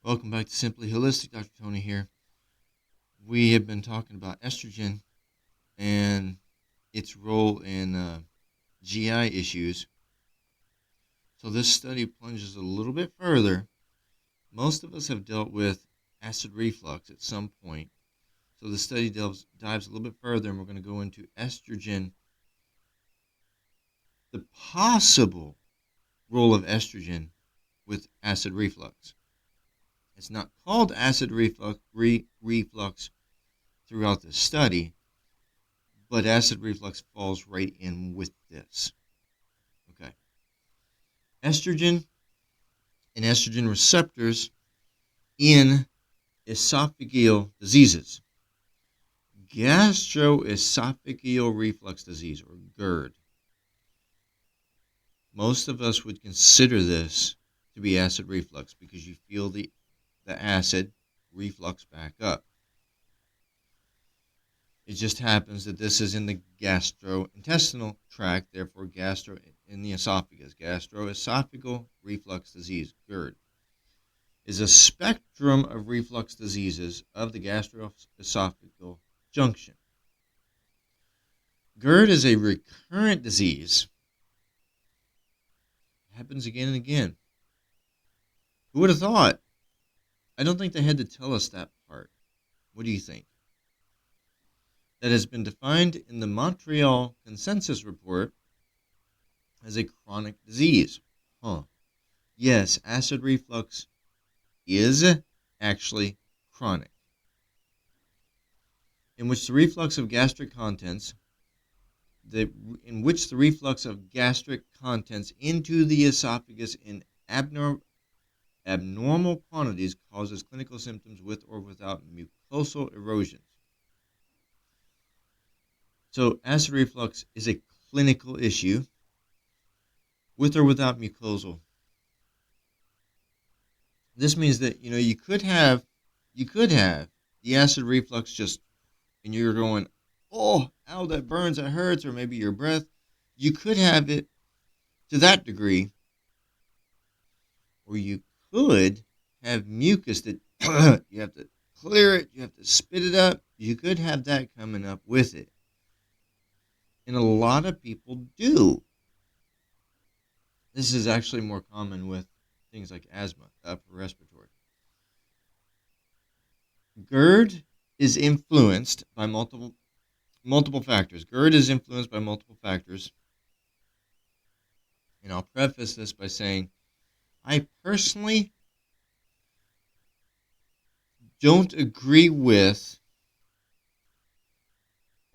Welcome back to Simply Holistic. Dr. Tony here. We have been talking about estrogen and its role in GI issues. So this study plunges a little bit further. Most of us have dealt with acid reflux at some point. So the study dives a little bit further, and we're going to go into estrogen, the possible role of estrogen with acid reflux. It's not called acid reflux throughout the study, but acid reflux falls right in with this. Okay. Estrogen and estrogen receptors in esophageal diseases. Gastroesophageal reflux disease, or GERD. Most of us would consider this to be acid reflux because you feel the acid reflux back up. It just happens that this is in the gastrointestinal tract, therefore gastro in the esophagus. Gastroesophageal reflux disease, GERD, is a spectrum of reflux diseases of the gastroesophageal junction. GERD is a recurrent disease. It happens again and again. Who would have thought? I don't think they had to tell us that part. What do you think? That has been defined in the Montreal Consensus Report as a chronic disease. Yes, acid reflux is actually chronic, in which the reflux of gastric contents into the esophagus in abnormal quantities causes clinical symptoms with or without mucosal erosions. So acid reflux is a clinical issue with or without mucosal. This means that you could have the acid reflux just, and you're going, oh, ow, that burns, that hurts, or maybe your breath. You could have it to that degree, or you could have mucus that you have to clear it, you have to spit it up. You could have that coming up with it. And a lot of people do. This is actually more common with things like asthma, upper respiratory. GERD is influenced by multiple factors. GERD is influenced by multiple factors. And I'll preface this by saying I personally don't agree with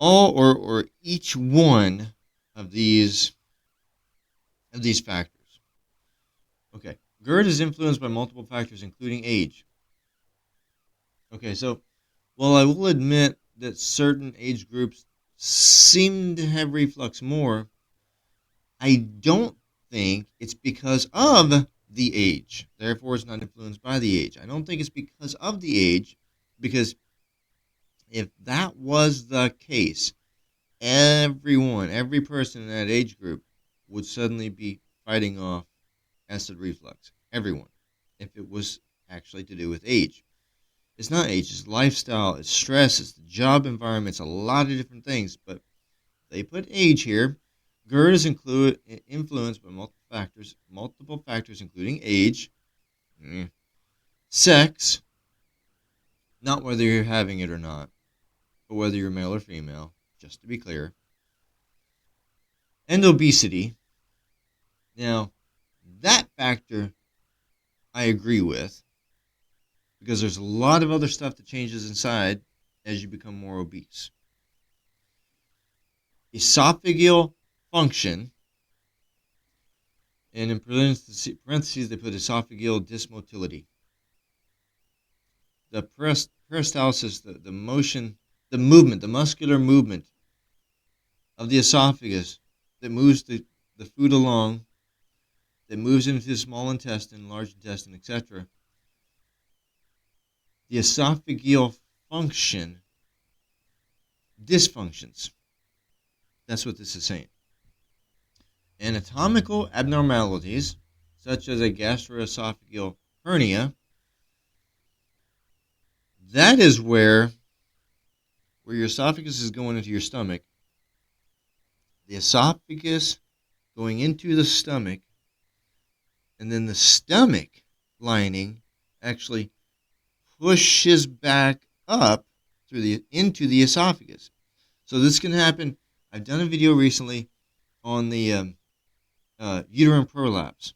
all or each one of these factors. Okay, GERD is influenced by multiple factors, including age. Okay, so while I will admit that certain age groups seem to have reflux more, I don't think it's because of the age. Therefore, it's not influenced by the age. I don't think it's because of the age, because if that was the case, every person in that age group would suddenly be fighting off acid reflux. Everyone. If it was actually to do with age. It's not age, it's lifestyle, it's stress, it's the job environment, it's a lot of different things, but they put age here. GERD is influenced by multiple factors including age, sex, not whether you're having it or not, but whether you're male or female, just to be clear, and obesity. Now, that factor I agree with, because there's a lot of other stuff that changes inside as you become more obese. Esophageal function, and in parentheses they put esophageal dysmotility. The peristalsis, the motion, the movement, the muscular movement of the esophagus that moves the food along, that moves into the small intestine, large intestine, etc. The esophageal function dysfunctions. That's what this is saying. Anatomical abnormalities, such as a gastroesophageal hernia, That is where your esophagus is going into your stomach. The esophagus going into the stomach, and then the stomach lining actually pushes back up into the esophagus. So this can happen. I've done a video recently on the uterine prolapse,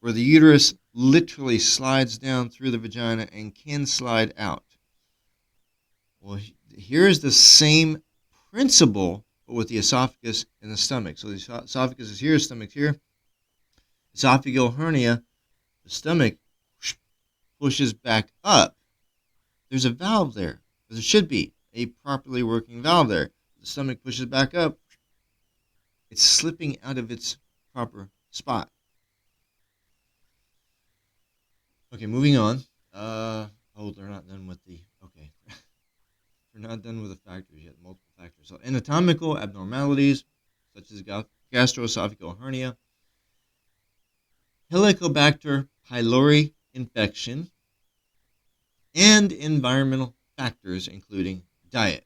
where the uterus literally slides down through the vagina and can slide out. Well, here's the same principle, but with the esophagus and the stomach. So the esophagus is here, stomach here. Esophageal hernia, the stomach pushes back up. There's a valve there. There should be a properly working valve there. The stomach pushes back up. It's slipping out of its proper spot. Okay, moving on. They're not done with the, okay. They're not done with the factors yet, multiple factors. So anatomical abnormalities, such as gastroesophageal hernia, Helicobacter pylori infection, and environmental factors, including diet.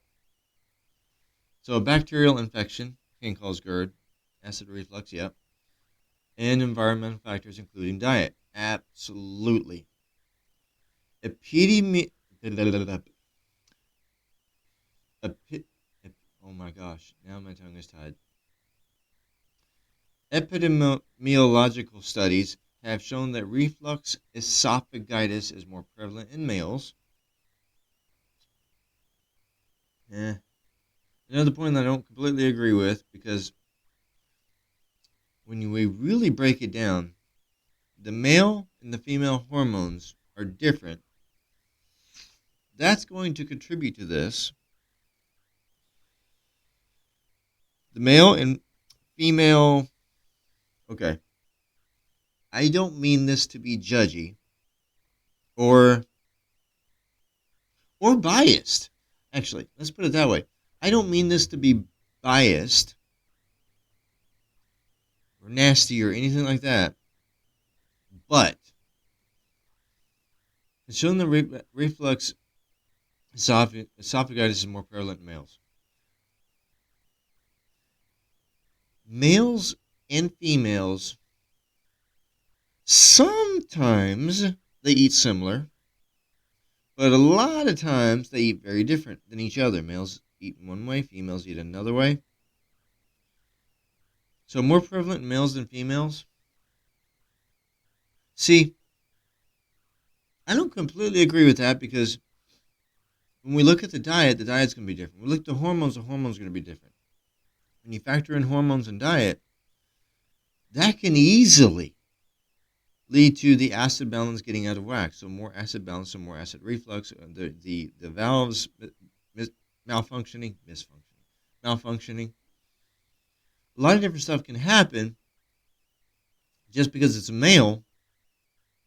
So a bacterial infection can cause GERD, acid reflux, yep, and environmental factors, including diet. Absolutely. Oh my gosh, now my tongue is tied. Epidemiological studies have shown that reflux esophagitis is more prevalent in males. Another point that I don't completely agree with, because when we really break it down, the male and the female hormones are different. That's going to contribute to this. The male and female, okay, I don't mean this to be judgy or biased. Actually, let's put it that way. I don't mean this to be biased or nasty or anything like that, but it's shown that reflux esophagitis is more prevalent in males. Males and females, sometimes they eat similar, but a lot of times they eat very different than each other. Males eat one way, females eat another way. So more prevalent in males than females. See, I don't completely agree with that, because when we look at the diet's going to be different. When we look at the hormones are going to be different. When you factor in hormones and diet, that can easily lead to the acid balance getting out of whack. So more acid balance, so more acid reflux, the valves malfunctioning. A lot of different stuff can happen. Just because it's a male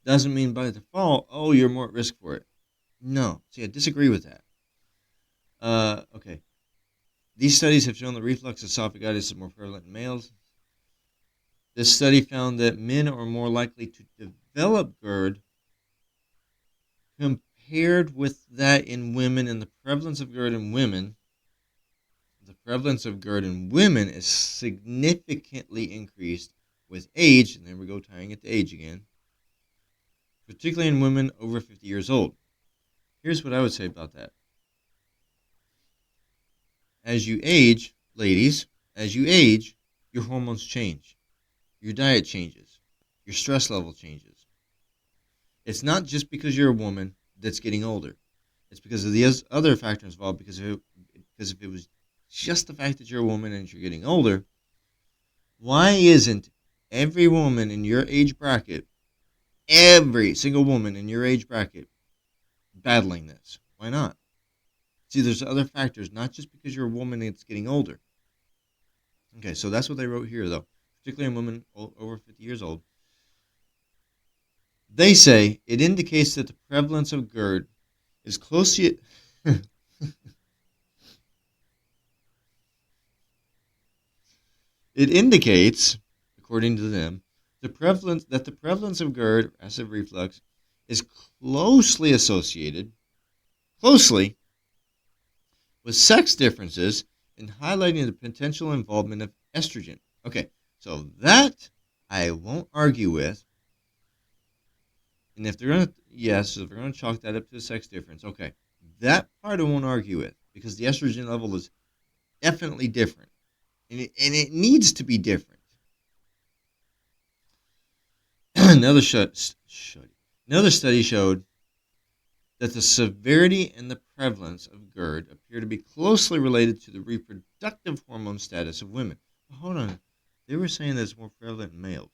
doesn't mean by default, oh, you're more at risk for it. No. See, I disagree with that. Okay. These studies have shown that reflux esophagitis is more prevalent in males. This study found that men are more likely to develop GERD compared with that in women, and the prevalence of GERD in women is significantly increased with age, and there we go, tying it to age again, particularly in women over 50 years old. Here's what I would say about that. As you age, ladies, your hormones change. Your diet changes. Your stress level changes. It's not just because you're a woman that's getting older. It's because of the other factors involved. Because if it was just the fact that you're a woman and you're getting older, why isn't every woman in your age bracket, every single woman in your age bracket, battling this? Why not? See, there's other factors, not just because you're a woman that's getting older. Okay, so that's what they wrote here, though, particularly in women over 50 years old. They say it indicates that the prevalence of GERD is closely... It indicates, according to them, the prevalence of GERD, acid reflux, is closely associated closely with sex differences in highlighting the potential involvement of estrogen. Okay, so that I won't argue with. And if they're gonna, yes, if they're gonna chalk that up to a sex difference, okay, that part I won't argue with because the estrogen level is definitely different, and it needs to be different. another another study showed that the severity and the prevalence of GERD appear to be closely related to the reproductive hormone status of women. Well, hold on, they were saying that it's more prevalent in males,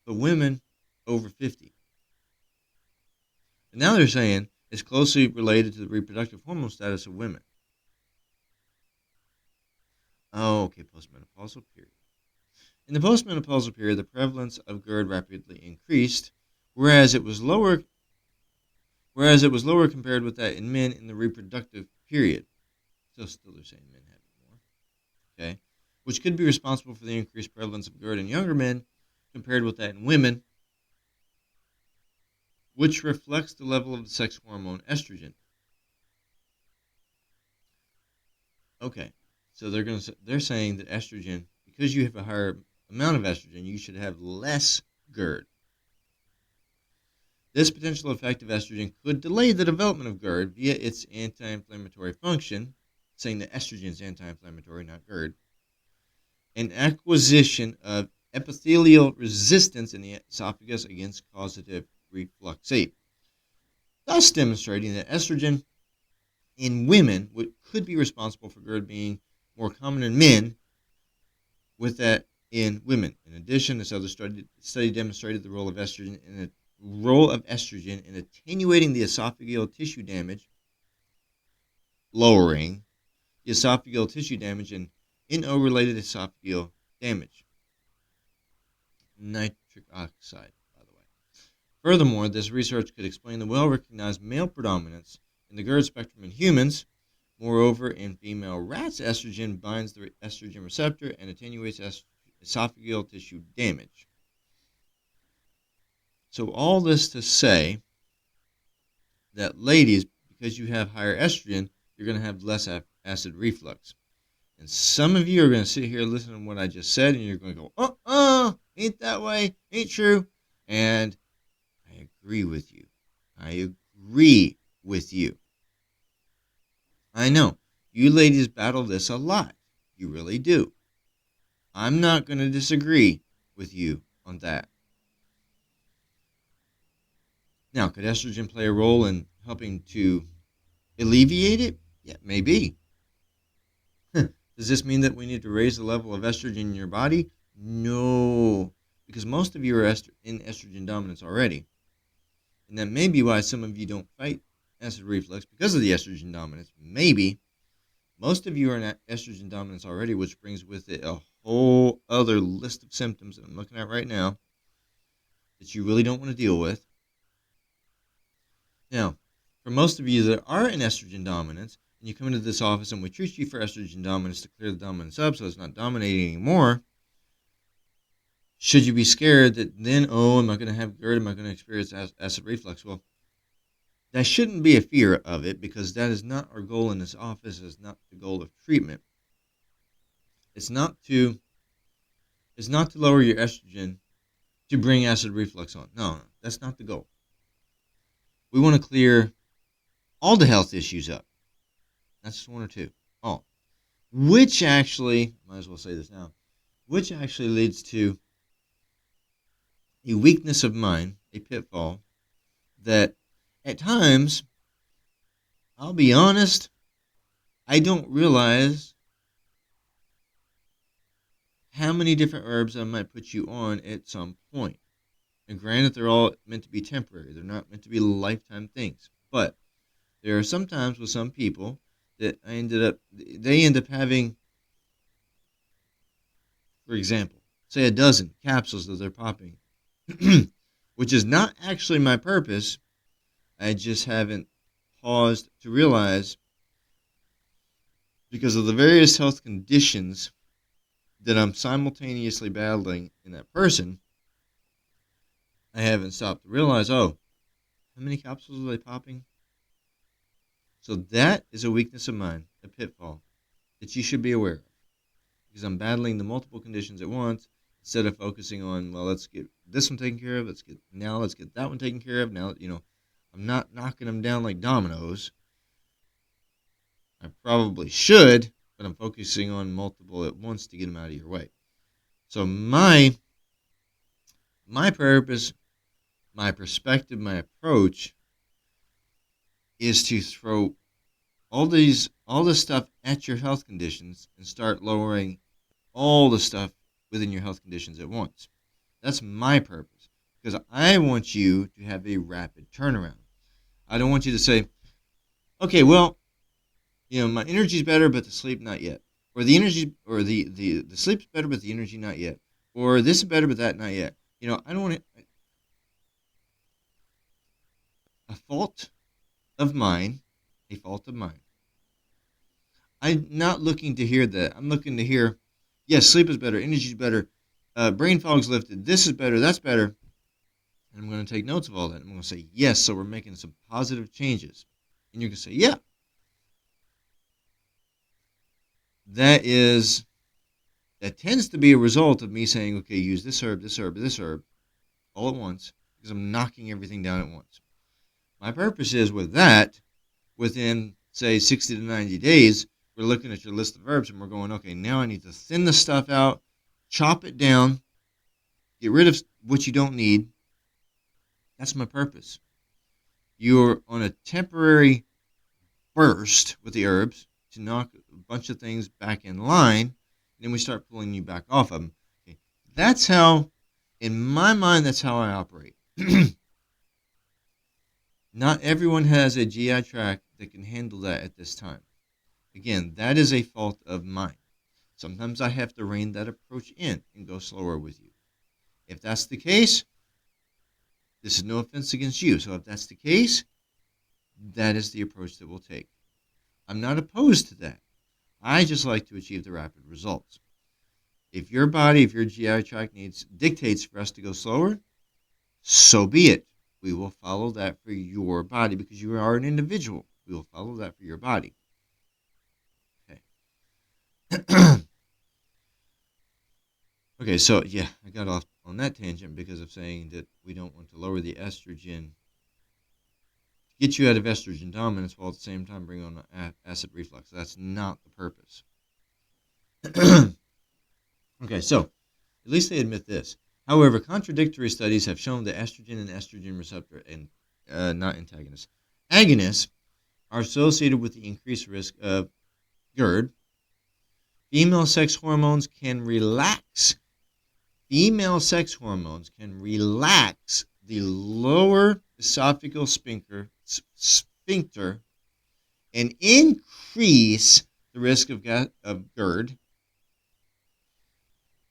but women over 50. And now they're saying it's closely related to the reproductive hormone status of women. Oh, okay, postmenopausal period. In the postmenopausal period, the prevalence of GERD rapidly increased, whereas it was lower compared with that in men in the reproductive period. So still they're saying men have it more. Okay. Which could be responsible for the increased prevalence of GERD in younger men compared with that in women, which reflects the level of the sex hormone estrogen. Okay. So they're saying that estrogen, because you have a higher amount of estrogen, you should have less GERD. This potential effect of estrogen could delay the development of GERD via its anti-inflammatory function, saying that estrogen is anti-inflammatory, not GERD, and acquisition of epithelial resistance in the esophagus against causative refluxate, thus demonstrating that estrogen in women could be responsible for GERD being more common in men with that in women. In addition, this other study demonstrated the role of estrogen in attenuating the esophageal tissue damage, lowering the esophageal tissue damage, and NO-related esophageal damage. Nitric oxide, by the way. Furthermore, this research could explain the well-recognized male predominance in the GERD spectrum in humans. Moreover, in female rats, estrogen binds the estrogen receptor and attenuates esophageal tissue damage. So all this to say that, ladies, because you have higher estrogen, you're going to have less acid reflux. And some of you are going to sit here listening to what I just said, and you're going to go, ain't that way, ain't true. And I agree with you. I agree with you. I know. You ladies battle this a lot. You really do. I'm not going to disagree with you on that. Now, could estrogen play a role in helping to alleviate it? Yeah, maybe. Does this mean that we need to raise the level of estrogen in your body? No, because most of you are in estrogen dominance already. And that may be why some of you don't fight acid reflux because of the estrogen dominance. Maybe. Most of you are in estrogen dominance already, which brings with it a whole other list of symptoms that I'm looking at right now that you really don't want to deal with. Now, for most of you that are in estrogen dominance, and you come into this office and we treat you for estrogen dominance to clear the dominance up so it's not dominating anymore, should you be scared that then, am I going to have GERD? Am I going to experience acid reflux? Well, that shouldn't be a fear of it because that is not our goal in this office. It's not the goal of treatment. It's not to lower your estrogen to bring acid reflux on. No, that's not the goal. We want to clear all the health issues up. That's just one or two. All. Which actually, might as well say this now, which actually leads to a weakness of mine, a pitfall, that at times, I'll be honest, I don't realize how many different herbs I might put you on at some point. And granted, they're all meant to be temporary. They're not meant to be lifetime things. But there are some times with some people that they end up having, for example, say a dozen capsules that they're popping, which is not actually my purpose. I just haven't paused to realize because of the various health conditions that I'm simultaneously battling in that person, I haven't stopped to realize, how many capsules are they popping? So that is a weakness of mine, a pitfall that you should be aware of, because I'm battling the multiple conditions at once instead of focusing on, well, let's get this one taken care of. Let's get that one taken care of. Now, I'm not knocking them down like dominoes. I probably should, but I'm focusing on multiple at once to get them out of your way. So my purpose, my perspective, my approach is to throw all this stuff at your health conditions and start lowering all the stuff within your health conditions at once. That's my purpose, because I want you to have a rapid turnaround. I don't want you to say, okay, well, my energy's better, but the sleep not yet. Or the energy, or the sleep's better, but the energy not yet. Or this is better, but that not yet. I don't want a fault of mine. I'm not looking to hear that. I'm looking to hear, yes, sleep is better, energy is better, brain fog's lifted, this is better, that's better. And I'm going to take notes of all that. I'm going to say, yes, so we're making some positive changes. And you're going to say, yeah. That tends to be a result of me saying, okay, use this herb, this herb, this herb, all at once, because I'm knocking everything down at once. My purpose is with that, within, say, 60 to 90 days, we're looking at your list of herbs and we're going, okay, now I need to thin the stuff out, chop it down, get rid of what you don't need. That's my purpose. You're on a temporary burst with the herbs to knock a bunch of things back in line, and then we start pulling you back off of them. Okay. That's how, in my mind, that's how I operate. Not everyone has a GI tract that can handle that at this time. Again, that is a fault of mine. Sometimes I have to rein that approach in and go slower with you. If that's the case, this is no offense against you. So if that's the case, that is the approach that we'll take. I'm not opposed to that. I just like to achieve the rapid results. If your GI tract dictates for us to go slower, so be it. We will follow that for your body because you are an individual. We will follow that for your body. Okay. Okay, so yeah, I got off on that tangent because of saying that we don't want to lower the estrogen to get you out of estrogen dominance while at the same time bring on acid reflux. That's not the purpose. Okay, so at least they admit this. However, contradictory studies have shown that estrogen and estrogen receptor and not antagonists, agonists are associated with the increased risk of GERD. Female sex hormones can relax the lower esophageal sphincter and increase the risk of GERD.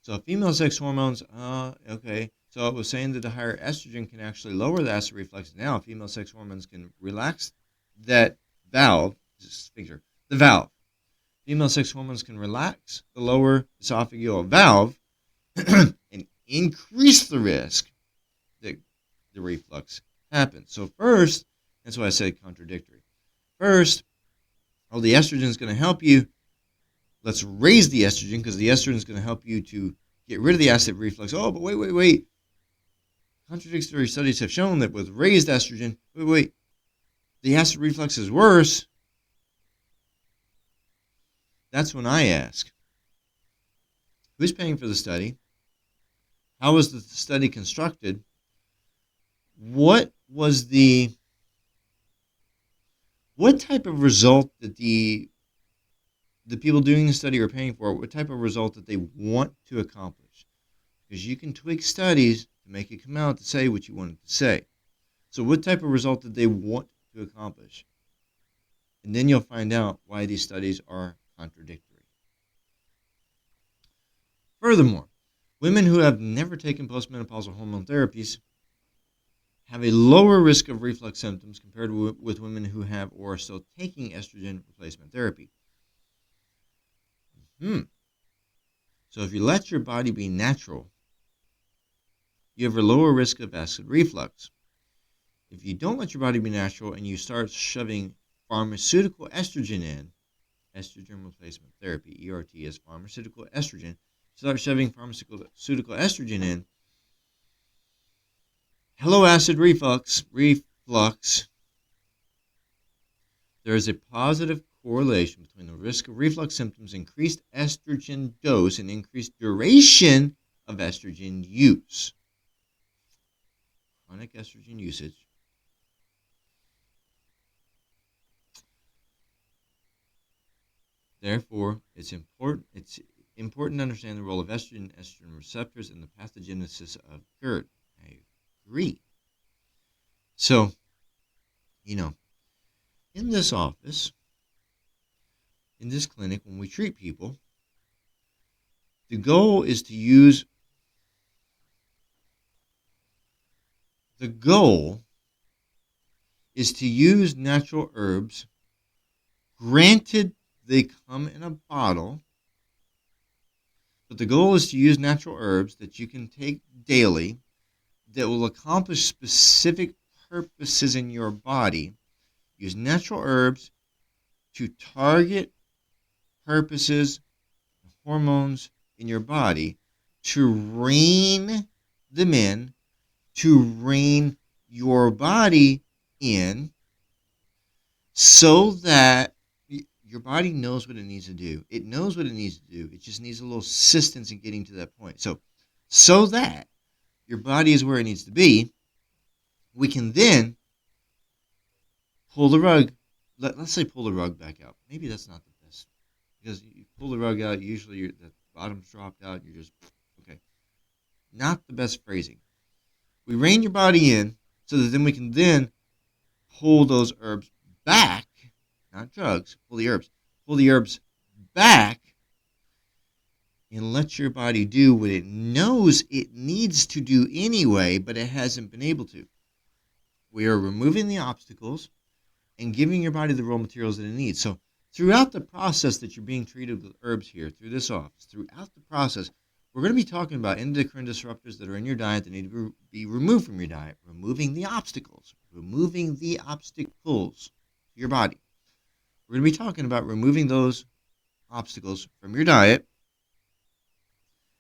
So female sex hormones, okay. So it was saying that the higher estrogen can actually lower the acid reflux. Now female sex hormones can relax that valve, sphincter, the valve. Female sex hormones can relax the lower esophageal valve and increase the risk that the reflux happens. So first, that's why I said contradictory. First, the estrogen is going to help you. Let's raise the estrogen because the estrogen is going to help you to get rid of the acid reflux. Oh, but wait. Contradictory studies have shown that with raised estrogen, the acid reflux is worse. That's when I ask, who's paying for the study? How was the study constructed? What type of result that the people doing the study are paying for? What type of result that they want to accomplish? Because you can tweak studies to make it come out to say what you want it to say. So what type of result did they want to accomplish? And then you'll find out why these studies are contradictory. Furthermore, women who have never taken postmenopausal hormone therapies have a lower risk of reflux symptoms compared with women who have or are still taking estrogen replacement therapy. So if you let your body be natural, you have a lower risk of acid reflux. If you don't let your body be natural and you start shoving pharmaceutical estrogen in, estrogen replacement therapy, ERT is pharmaceutical estrogen, start shoving pharmaceutical estrogen in, hello acid reflux, there is a positive correlation between the risk of reflux symptoms, increased estrogen dose, and increased duration of estrogen use. Chronic estrogen usage. Therefore, it's important to understand the role of estrogen and estrogen receptors in the pathogenesis of GERD. I agree. So, in this office, in this clinic, when we treat people, the goal is to use natural herbs. Granted, they come in a bottle, but the goal is to use natural herbs that you can take daily that will accomplish specific purposes in your body. Use natural herbs to target purposes, hormones in your body, to rein them in, to rein your body in, so that your body knows what it needs to do. It knows what it needs to do. It just needs a little assistance in getting to that point. So that your body is where it needs to be, we can then pull the rug. Let's say pull the rug back out. Maybe that's not the best, because you pull the rug out, usually the bottom's dropped out, you're just, okay. Not the best phrasing. We rein your body in so that then we can then pull those herbs back, not drugs, pull the herbs back and let your body do what it knows it needs to do anyway, but it hasn't been able to. We are removing the obstacles and giving your body the raw materials that it needs. So throughout the process that you're being treated with herbs here, through this office, throughout the process, we're going to be talking about endocrine disruptors that are in your diet that need to be removed from your diet, removing the obstacles to your body. We're going to be talking about removing those obstacles from your diet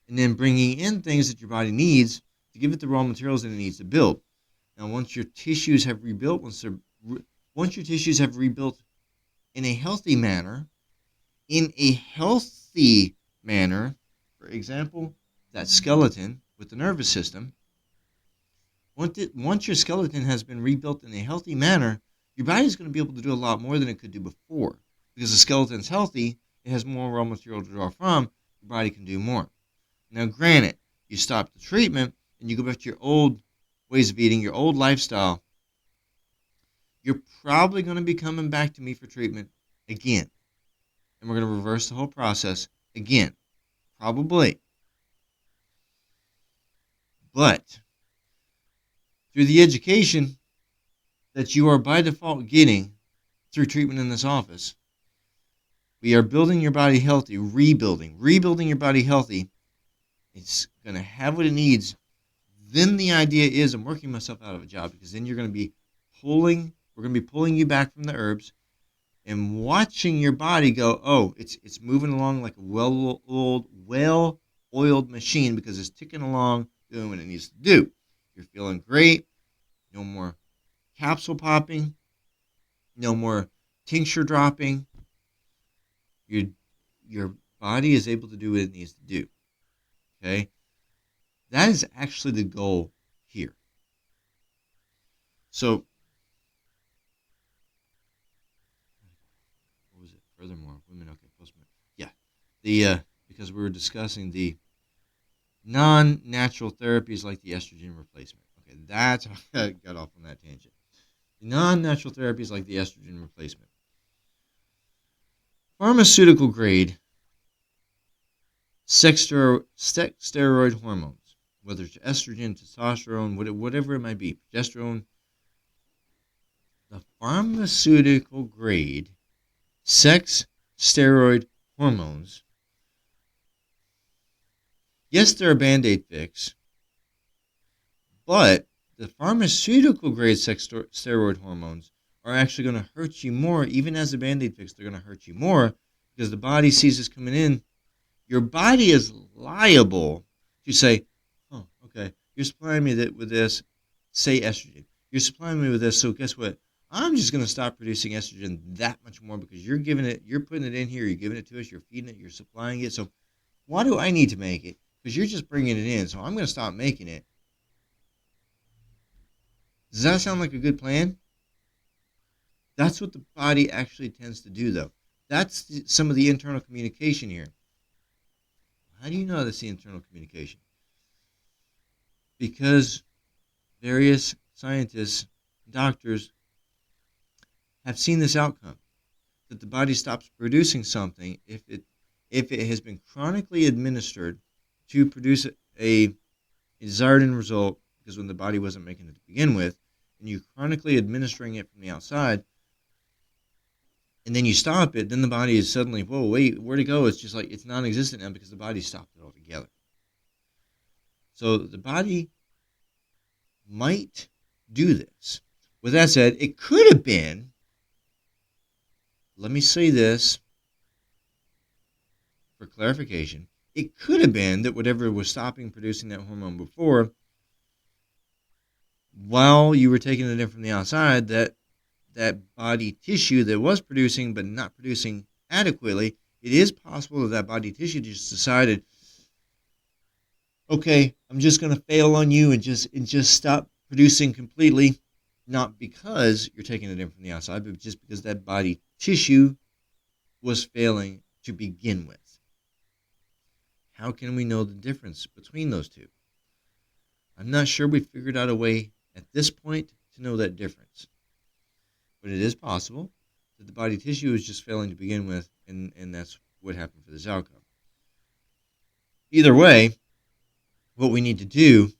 and then bringing in things that your body needs to give it the raw materials that it needs to build. Now, once your tissues have rebuilt, in a healthy manner, for example, that skeleton with the nervous system, once your skeleton has been rebuilt in a healthy manner, your body's going to be able to do a lot more than it could do before. Because the skeleton's healthy, it has more raw material to draw from, your body can do more. Now, granted, you stop the treatment and you go back to your old ways of eating, your old lifestyle, you're probably going to be coming back to me for treatment again. And we're going to reverse the whole process again. Probably. But through the education that you are by default getting through treatment in this office, we are building your body healthy, rebuilding your body healthy. It's going to have what it needs. Then the idea is I'm working myself out of a job, because then we're going to be pulling you back from the herbs and watching your body go, oh, it's moving along like a well-oiled machine, because it's ticking along, doing what it needs to do. You're feeling great. No more capsule popping. No more tincture dropping. Your body is able to do what it needs to do. Okay? That is actually the goal here. So, what was it? Furthermore, women, okay, postman. Yeah, because we were discussing the non-natural therapies like the estrogen replacement. Okay, that's how I got off on that tangent. The non-natural therapies like the estrogen replacement. Pharmaceutical grade sex steroid hormones, whether it's estrogen, testosterone, whatever it might be, progesterone. The pharmaceutical grade sex steroid hormones, yes, they're a Band-Aid fix, but the pharmaceutical grade sex steroid hormones are actually going to hurt you more. Even as a Band-Aid fix, they're going to hurt you more because the body sees this coming in. Your body is liable to say, oh, okay, you're supplying me with this, say estrogen. You're supplying me with this, so guess what? I'm just going to stop producing estrogen that much more because you're putting it in here, you're giving it to us, you're feeding it, you're supplying it. So why do I need to make it? Because you're just bringing it in, so I'm going to stop making it. Does that sound like a good plan? That's what the body actually tends to do, though. That's some of the internal communication here. How do you know that's the internal communication? Because various scientists, doctors have seen this outcome, that the body stops producing something if it has been chronically administered to produce a desired end result, because when the body wasn't making it to begin with, and you chronically administering it from the outside, and then you stop it, then the body is suddenly, whoa, wait, where'd it go? It's just like it's non-existent now because the body stopped it altogether. So the body might do this. With that said, it could have been, let me say this for clarification, it could have been that whatever was stopping producing that hormone before, while you were taking it in from the outside, that body tissue that was producing but not producing adequately, it is possible that body tissue just decided, okay, I'm just going to fail on you and just stop producing completely, not because you're taking it in from the outside, but just because that body tissue was failing to begin with. How can we know the difference between those two? I'm not sure we figured out a way at this point to know that difference. But it is possible that the body tissue is just failing to begin with, and that's what happened for this outcome. Either way, what we need to do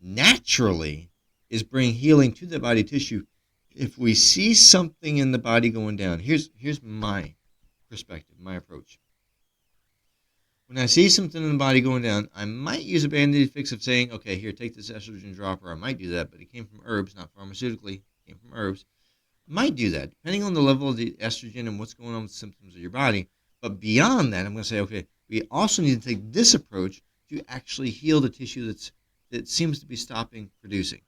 naturally is bring healing to the body tissue. If we see something in the body going down, here's my perspective, my approach. When I see something in the body going down, I might use a Band-Aid fix of saying, okay, here, take this estrogen dropper. I might do that, but it came from herbs, not pharmaceutically. It came from herbs. I might do that, depending on the level of the estrogen and what's going on with the symptoms of your body. But beyond that, I'm going to say, okay, we also need to take this approach to actually heal the tissue that seems to be stopping producing.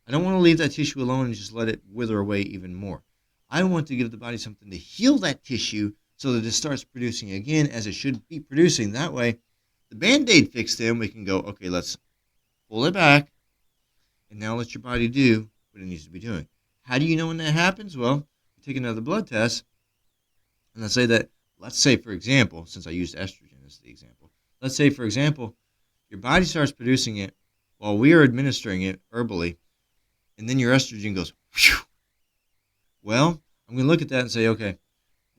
I don't want to leave that tissue alone and just let it wither away even more. I want to give the body something to heal that tissue so that it starts producing again as it should be producing. That way, the Band-Aid fix, then we can go, okay, let's pull it back and now let your body do what it needs to be doing. How do you know when that happens? Well, you take another blood test, and let's say, for example, since I used estrogen as the example, let's say, for example, your body starts producing it while we are administering it herbally, and then your estrogen goes, whew. Well, I'm going to look at that and say, okay,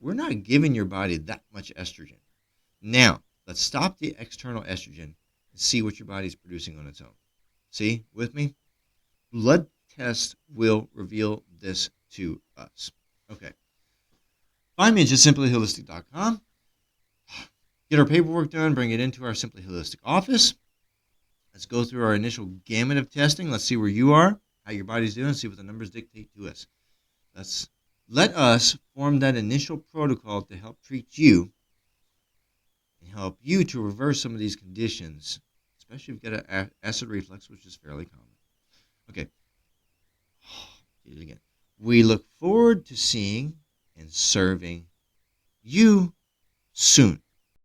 we're not giving your body that much estrogen. Now, let's stop the external estrogen and see what your body's producing on its own. See, with me? Blood tests will reveal this to us. Okay. Find me at justsimplyholistic.com. Get our paperwork done, bring it into our Simply Holistic office. Let's go through our initial gamut of testing. Let's see where you are, how your body's doing, see what the numbers dictate to us. Let us form that initial protocol to help treat you and help you to reverse some of these conditions, especially if you've got an acid reflux, which is fairly common. Okay. Get it again. We look forward to seeing and serving you soon.